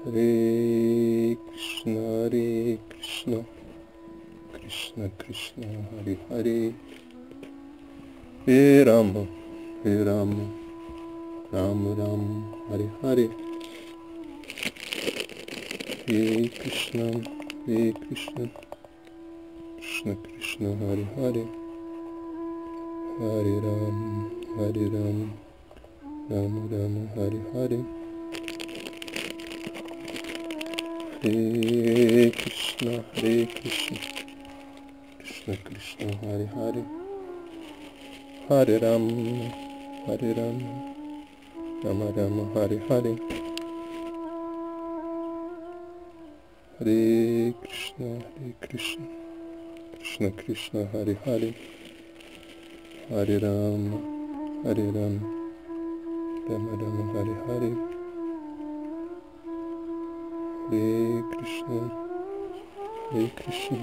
Hare Krishna, Hare Krishna, Krishna Krishna, Hare Hare, Hare Rama, Hare Rama, Rama Rama, Hare Hare, Hare Krishna, Hare Krishna, Krishna Krishna, Hare Hare, Hare Rama, Hare Rama, Rama Rama, Hare Hare, Hare Krishna, Hare Krishna, Krishna Krishna, Hare Hare, Hare Rama, Hare Rama, Rama Rama, Hare Hare, Hare Krishna, Hare Krishna, Krishna Krishna, Hare Hare, Hare Rama, Hare Rama, Rama Rama, Hare Hare, Hare Krishna, Hare Krishna,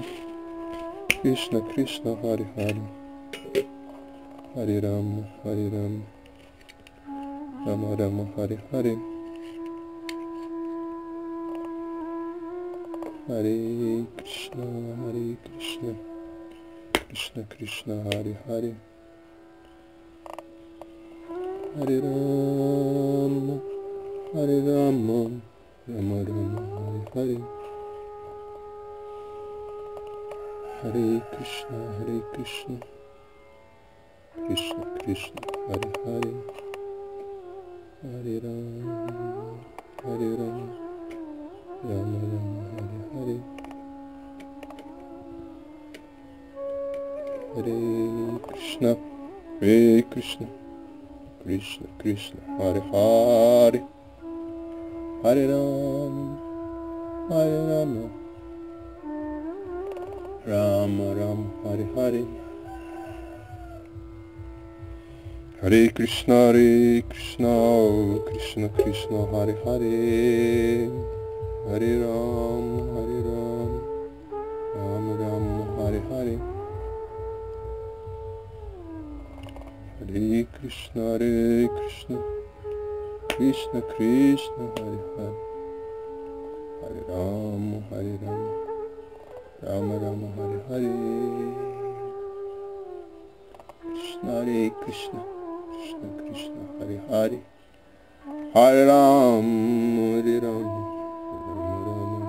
Krishna Krishna, Hare Hare, Hare Rama, Hare Rama, Rama Rama, Hare Hare, Hare Krishna, Hare Krishna, Krishna Krishna, Hare Hare, Hare Rama, Hare Rama, Rama Rama, Hare Hare, Hare Krishna, Hare Krishna, Krishna Krishna, Hare Hare, Hare Rama, Hare Rama, Rama Rama, Hare Hare, Hare Krishna, Hare Krishna, Krishna Krishna, Hare Hare, Hare Rama, Hare Rama, Rama Rama, Hare Hare, Hare Krishna, Hare Krishna, Krishna Krishna, Hare Hare, Hare Rama, Hare Rama, Rama Rama, Hare Hare, Hare Krishna, Hare Krishna, Krishna Krishna, Hare Hare, Hare Rama, Hare Rama, Rama Rama, Hare Hare, Krishna, Hare Krishna, Krishna Krishna, Hare Hare, Hare Rama, Hare Rama, Rama Rama,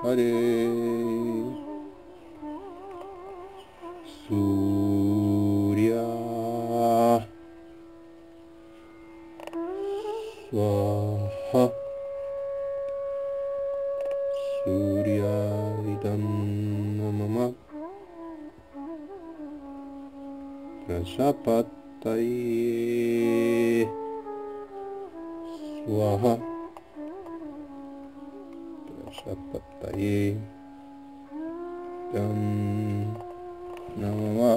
Hare Hare, Surya Swaha, Surya Idam Namama, Prajapataye Swaha, Prajapataye Idam Namama.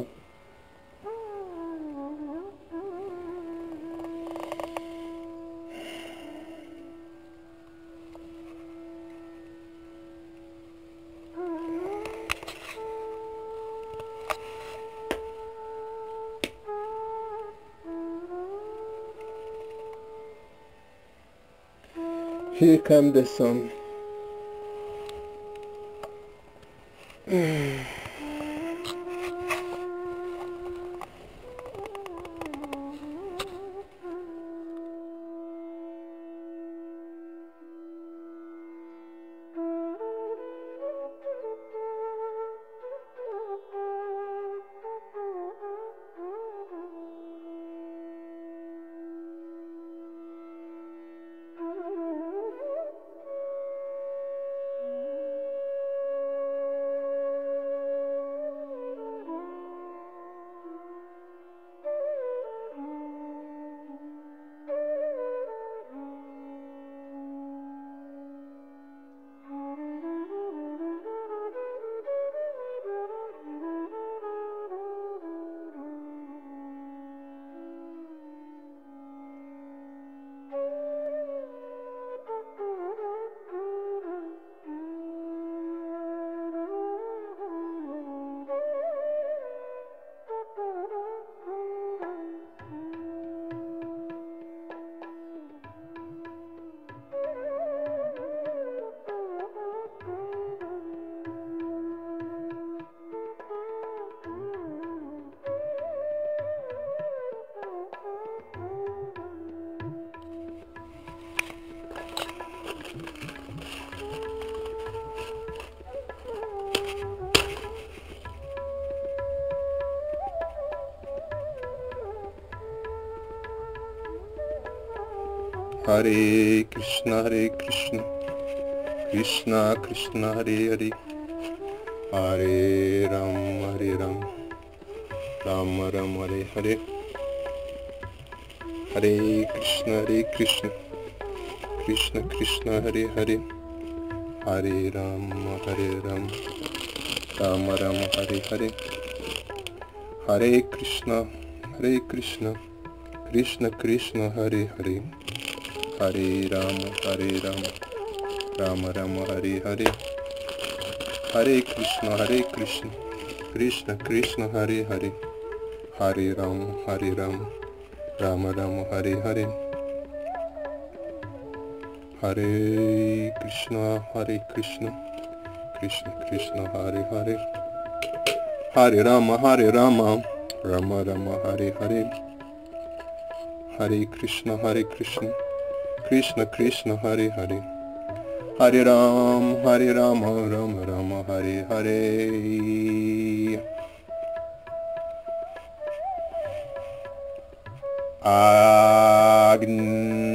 Here comes the sun. Hare Krishna, Krishna Krishna, Hare Hare, Hare Ram, Ram Ram, Hare Hare, Hare Krishna, Krishna Krishna, Hare Hare, Hare Ram, Ram Ram, Hare Hare, Hare Krishna, Krishna Krishna, Hare Hare, Hare Ram, Ram Ram, Hare Hare, Hare Krishna, Krishna Krishna, Hare Hare, Hare Ram, Ram Ram, Hare Hare, Hare Krishna, Krishna Krishna, Hare Hare, Hare Rama, Rama Rama, Hare Hare, Hare Krishna, Krishna Krishna, Hare Hare, Hare Rama, Rama Rama, Hare Hare.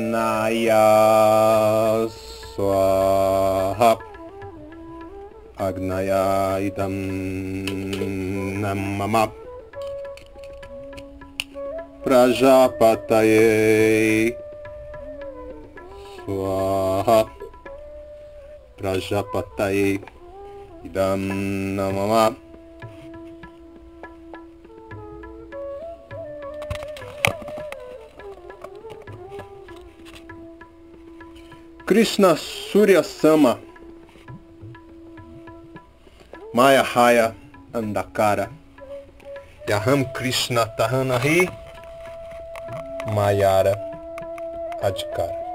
Agnaya Swaha, Agnaya Idam Namama, Prajapataye Swaha, Prajapataye Idam Namama. Krishna Surya Sama, Maya Raya Andakara, Yaham Krishna Tahanari, Mayara Adhikara.